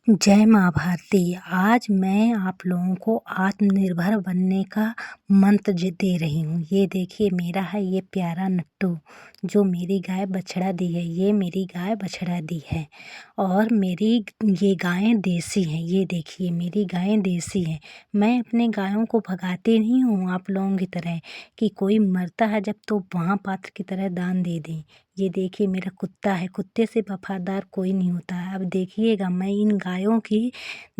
जय माँ भारती। आज मैं आप लोगों को आत्मनिर्भर बनने का मंत्र दे रही हूँ। ये देखिए मेरा है ये प्यारा नट्टू जो मेरी गाय बछड़ा दी है। ये मेरी गाय बछड़ा दी है और मेरी ये गायें देसी हैं। ये देखिए मेरी गायें देसी हैं। मैं अपने गायों को भगाती नहीं हूँ आप लोगों की तरह कि कोई मरता है जब तो महापात्र की तरह दान दे दें। ये देखिए मेरा कुत्ता है, कुत्ते से वफादार कोई नहीं होता है। अब देखिएगा मैं इन गायों की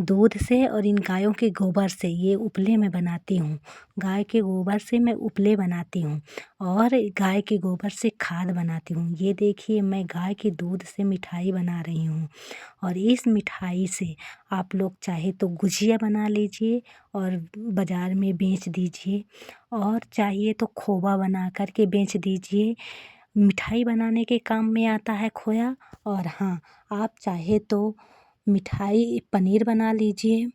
दूध से और इन गायों के गोबर से ये उपले मैं बनाती हूँ। गाय के गोबर से मैं उपले बनाती हूँ और गाय के गोबर से खाद बनाती हूँ। ये देखिए मैं गाय के दूध से मिठाई बना रही हूँ और इस मिठाई से आप लोग चाहे तो गुजिया बना लीजिए और बाज़ार में बेच दीजिए और चाहिए तो खोवा बना कर के बेच दीजिए। मिठाई बनाने के काम में आता है खोया। और हाँ, आप चाहे तो मिठाई पनीर बना लीजिए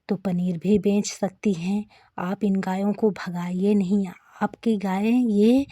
तो पनीर भी बेच सकती हैं। आप इन गायों को भगाइए नहीं। आपकी गायें ये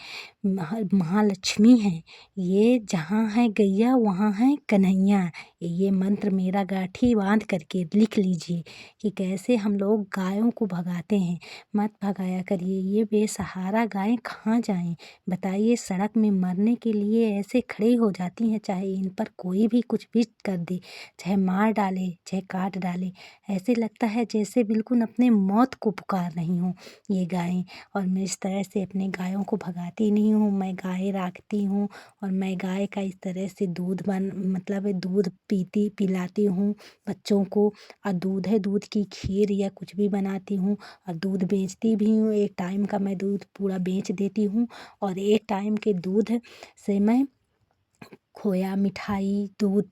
महालक्ष्मी हैं। ये जहाँ है गैया वहाँ है कन्हैया। ये मंत्र मेरा गाठी बांध करके लिख लीजिए कि कैसे हम लोग गायों को भगाते हैं। मत भगाया करिए। ये बेसहारा गायें कहाँ जाएं बताइए। सड़क में मरने के लिए ऐसे खड़ी हो जाती हैं, चाहे इन पर कोई भी कुछ भी कर दे, चाहे मार डाले चाहे काट डाले। ऐसे लगता है जैसे बिल्कुल अपने मौत को पुकार रही हूँ ये गायें। और मैं इस तरह से अपने गायों को भगाती नहीं हूँ। मैं गाय रखती हूँ और मैं गाय का इस तरह से दूध पिलाती हूँ बच्चों को। और दूध है, दूध की खीर या कुछ भी बनाती हूँ और दूध बेचती भी हूँ। एक टाइम का मैं दूध पूरा बेच देती हूँ और एक टाइम के दूध से मैं खोया मिठाई दूध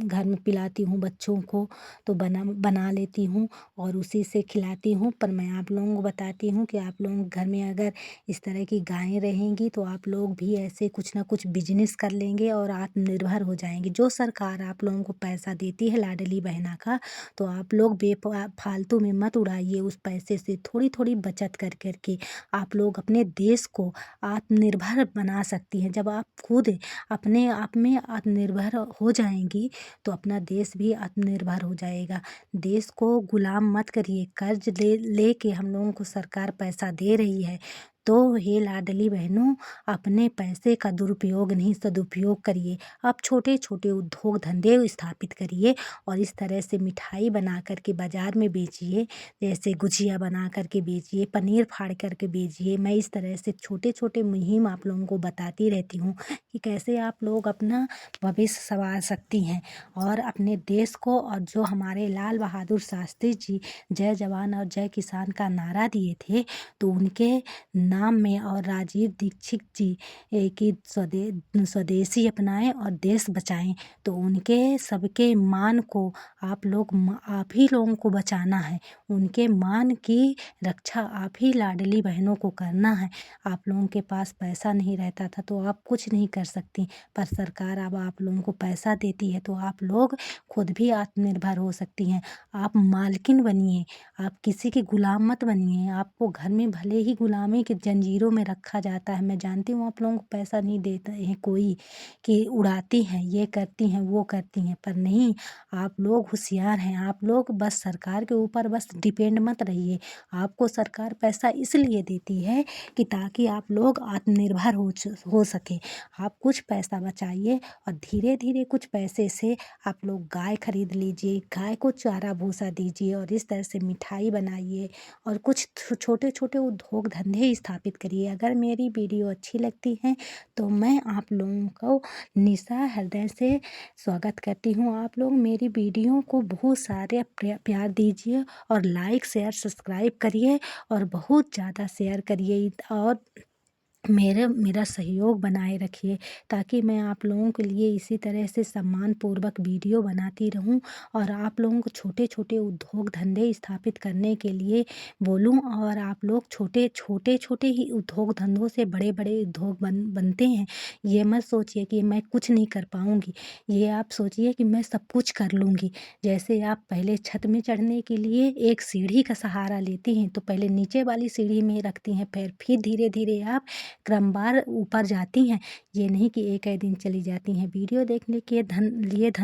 घर में पिलाती हूँ बच्चों को। तो बना लेती हूँ और उसी से खिलाती हूँ। पर मैं आप लोगों को बताती हूँ कि आप लोगों के घर में अगर इस तरह की गायें रहेंगी तो आप लोग भी ऐसे कुछ ना कुछ बिजनेस कर लेंगे और आत्मनिर्भर हो जाएंगे। जो सरकार आप लोगों को पैसा देती है लाडली बहना का, तो आप लोग फालतू में मत उड़ाइए। उस पैसे से थोड़ी थोड़ी बचत कर करके आप लोग अपने देश को आत्मनिर्भर बना सकती हैं। जब आप खुद अपने आप में आत्मनिर्भर हो जाएंगी तो अपना देश भी आत्मनिर्भर हो जाएगा। देश को गुलाम मत करिए। कर्ज ले के हम लोगों को सरकार पैसा दे रही है तो हे लाडली बहनों, अपने पैसे का दुरुपयोग नहीं सदुपयोग करिए। आप छोटे छोटे उद्योग धंधे स्थापित करिए और इस तरह से मिठाई बना करके बाज़ार में बेचिए। जैसे गुजिया बना करके बेचिए, पनीर फाड़ करके बेचिए। मैं इस तरह से छोटे छोटे मुहिम आप लोगों को बताती रहती हूँ कि कैसे आप लोग अपना भविष्य संवार सकती हैं और अपने देश को। और जो हमारे लाल बहादुर शास्त्री जी जय जवान और जय किसान का नारा दिए थे तो उनके नाम में और राजीव दीक्षित जी की स्वदेशी अपनाएं और देश बचाएं। तो उनके सबके मान को आप ही लोगों को बचाना है। उनके मान की रक्षा आप ही लाडली बहनों को करना है। आप लोगों के पास पैसा नहीं रहता था तो आप कुछ नहीं कर सकती, पर सरकार अब आप लोगों को पैसा देती है तो आप लोग खुद भी आत्मनिर्भर हो सकती हैं। आप मालकिन बनिए, आप किसी के गुलाम मत बनिए। आपको घर में भले ही गुलामी के जंजीरों में रखा जाता है। मैं जानती हूँ आप लोगों को पैसा नहीं देता है कोई कि उड़ाती हैं, ये करती हैं वो करती हैं, पर नहीं, आप लोग होशियार हैं। आप लोग बस सरकार के ऊपर बस डिपेंड मत रहिए। आपको सरकार पैसा इसलिए देती है कि ताकि आप लोग आत्मनिर्भर हो सके। आप कुछ पैसा बचाइए और धीरे धीरे कुछ पैसे से आप लोग गाय खरीद लीजिए, गाय को चारा भूसा दीजिए और इस तरह से मिठाई बनाइए और कुछ छोटे छोटे उद्योग धंधे स्थापित करिए। अगर मेरी वीडियो अच्छी लगती है तो मैं आप लोगों को निशा हृदय से स्वागत करती हूँ। आप लोग मेरी वीडियो को बहुत सारे प्यार दीजिए और लाइक शेयर सब्सक्राइब करिए और बहुत ज़्यादा शेयर करिए और मेरा सहयोग बनाए रखिए ताकि मैं आप लोगों के लिए इसी तरह से सम्मानपूर्वक वीडियो बनाती रहूं और आप लोगों को छोटे छोटे उद्योग धंधे स्थापित करने के लिए बोलूं। और आप लोग छोटे छोटे ही उद्योग धंधों से बड़े बड़े उद्योग बनते हैं। ये मत सोचिए कि मैं कुछ नहीं कर पाऊँगी, ये आप सोचिए कि मैं सब कुछ कर लूँगी। जैसे आप पहले छत में चढ़ने के लिए एक सीढ़ी का सहारा लेती हैं तो पहले नीचे वाली सीढ़ी में रखती हैं पैर, फिर धीरे धीरे आप क्रमवार ऊपर जाती हैं। ये नहीं कि एक ही दिन चली जाती हैं। वीडियो देखने के लिए धन्यवाद।